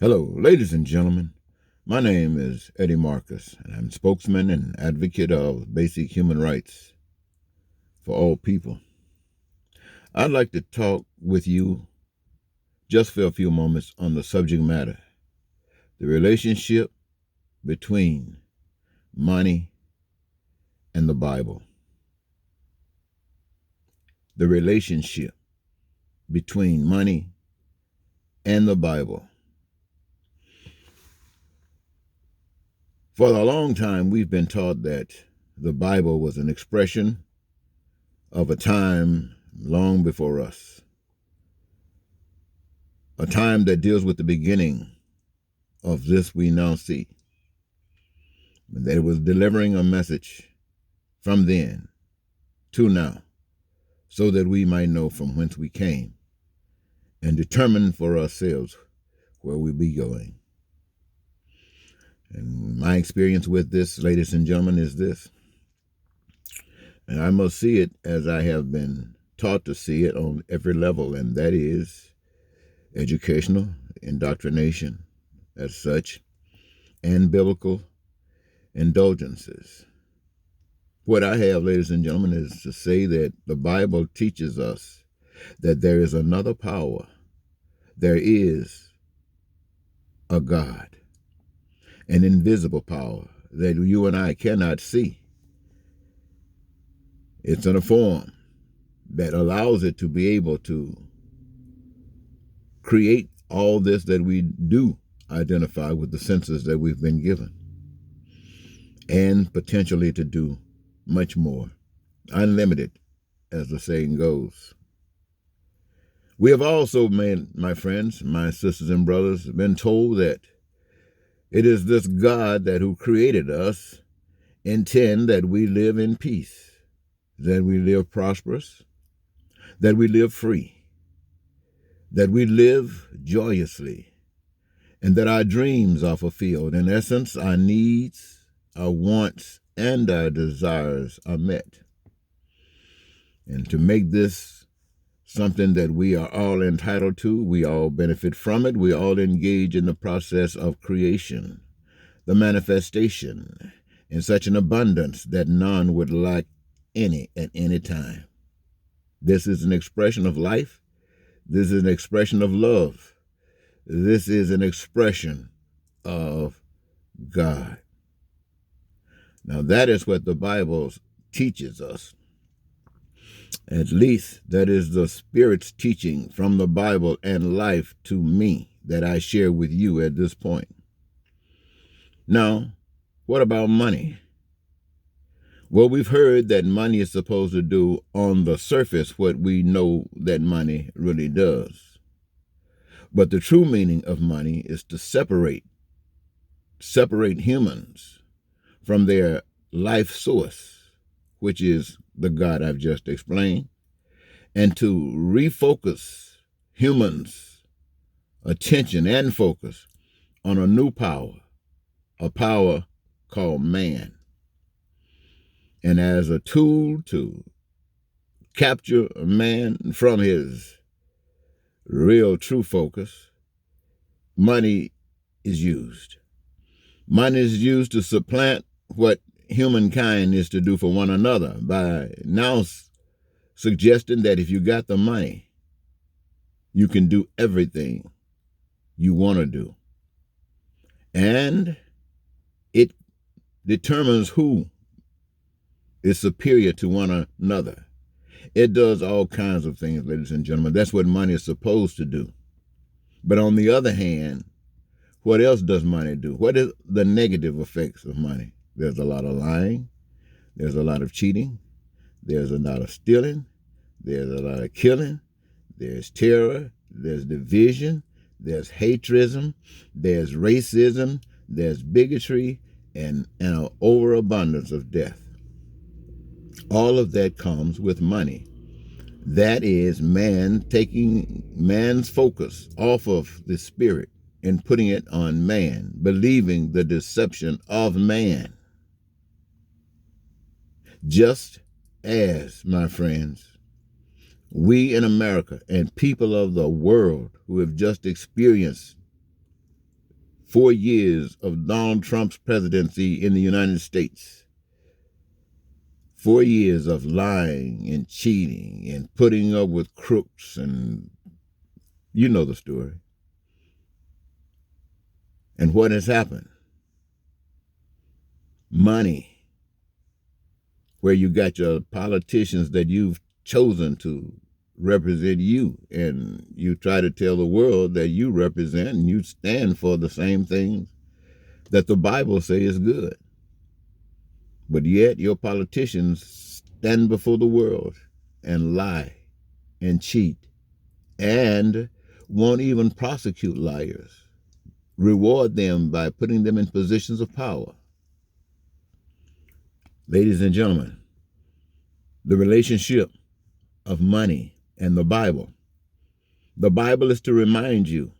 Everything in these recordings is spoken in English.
Hello, ladies and gentlemen. My name is Eddie Marcus, and I'm spokesman and advocate of basic human rights for all people. I'd like to talk with you just for a few moments on the subject matter, the relationship between money and the Bible. The relationship between money and the Bible. For a long time, we've been taught that the Bible was an expression of a time long before us, a time that deals with the beginning of this we now see, that it was delivering a message from then to now, so that we might know from whence we came and determine for ourselves where we be going. And my experience with this, ladies and gentlemen, is this. And I must see it as I have been taught to see it on every level, and that is educational, indoctrination as such, and biblical indulgences. What I have, ladies and gentlemen, is to say that the Bible teaches us that there is another power. There is a God, an invisible power that you and I cannot see. It's in a form that allows it to be able to create all this that we do identify with the senses that we've been given, and potentially to do much more, unlimited, as the saying goes. We have also, my friends, my sisters and brothers, been told that it is this God that who created us intend that we live in peace, that we live prosperous, that we live free, that we live joyously, and that our dreams are fulfilled. In essence, our needs, our wants, and our desires are met. And to make this something that we are all entitled to, we all benefit from it, we all engage in the process of creation, the manifestation, in such an abundance that none would lack any at any time. This is an expression of life. This is an expression of love. This is an expression of God. Now, that is what the Bible teaches us. At least that is the Spirit's teaching from the Bible and life to me that I share with you at this point. Now, what about money? Well, we've heard that money is supposed to do on the surface what we know that money really does. But the true meaning of money is to separate humans from their life source, which is the God I've just explained, and to refocus humans' attention and focus on a new power, a power called man. And as a tool to capture a man from his real true focus, money is used. Money is used to supplant what humankind is to do for one another by now suggesting that if you got the money, you can do everything you want to do. And it determines who is superior to one another. It does all kinds of things, ladies and gentlemen. That's what money is supposed to do. But on the other hand, what else does money do? What is the negative effects of money? There's a lot of lying. There's a lot of cheating. There's a lot of stealing. There's a lot of killing. There's terror. There's division. There's hatredism. There's racism. There's bigotry and an overabundance of death. All of that comes with money. That is man taking man's focus off of the spirit and putting it on man, believing the deception of man. Just as, my friends, we in America and people of the world who have just experienced 4 years of Donald Trump's presidency in the United States. 4 years of lying and cheating and putting up with crooks, and you know the story. And what has happened? Money. Where you got your politicians that you've chosen to represent you, and you try to tell the world that you represent and you stand for the same things that the Bible says is good. But yet your politicians stand before the world and lie and cheat and won't even prosecute liars, reward them by putting them in positions of power. Ladies and gentlemen, the relationship of money and the Bible. The Bible is to remind you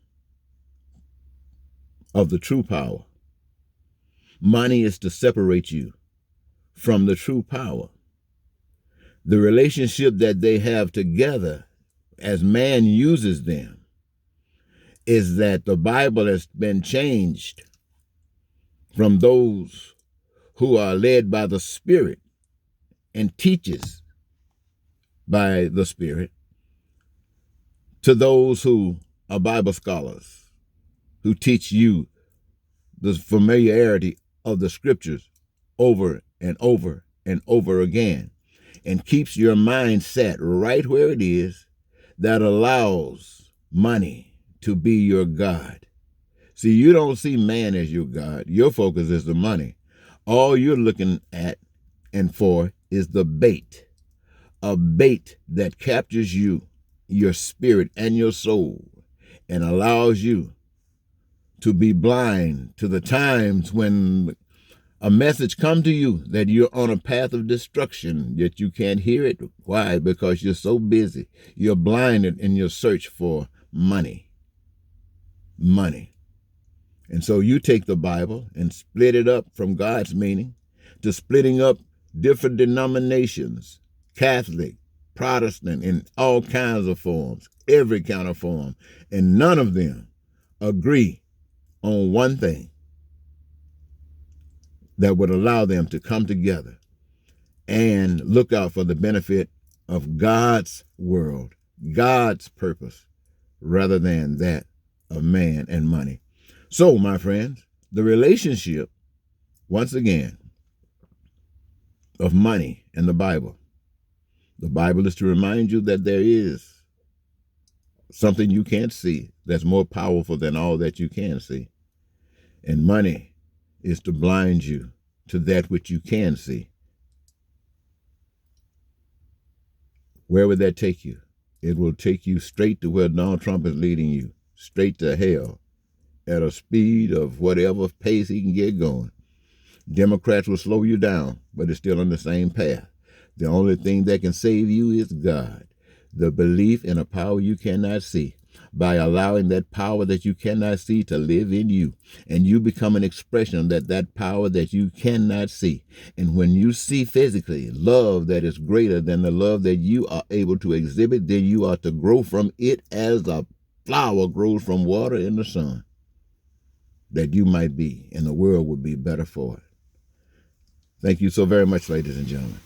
of the true power. Money is to separate you from the true power. The relationship that they have together as man uses them is that the Bible has been changed from those who are led by the Spirit and teaches by the Spirit to those who are Bible scholars, who teach you the familiarity of the Scriptures over and over and over again, and keeps your mind set right where it is, that allows money to be your God. See, you don't see man as your God. Your focus is the money. All you're looking at and for is the bait, a bait that captures you, your spirit and your soul, and allows you to be blind to the times when a message comes to you that you're on a path of destruction, yet you can't hear it. Why? Because you're so busy. You're blinded in your search for money. Money. And so you take the Bible and split it up from God's meaning to splitting up different denominations, Catholic, Protestant, in all kinds of forms, every kind of form. And none of them agree on one thing that would allow them to come together and look out for the benefit of God's world, God's purpose, rather than that of man and money. So, my friends, the relationship, once again, of money and the Bible. The Bible is to remind you that there is something you can't see that's more powerful than all that you can see. And money is to blind you to that which you can see. Where would that take you? It will take you straight to where Donald Trump is leading you, straight to hell, at a speed of whatever pace he can get going. Democrats will slow you down, but it's still on the same path. The only thing that can save you is God, the belief in a power you cannot see, by allowing that power that you cannot see to live in you, and you become an expression of that power that you cannot see. And when you see physically love that is greater than the love that you are able to exhibit, then you are to grow from it as a flower grows from water in the sun, that you might be, and the world would be better for it. Thank you so very much, ladies and gentlemen.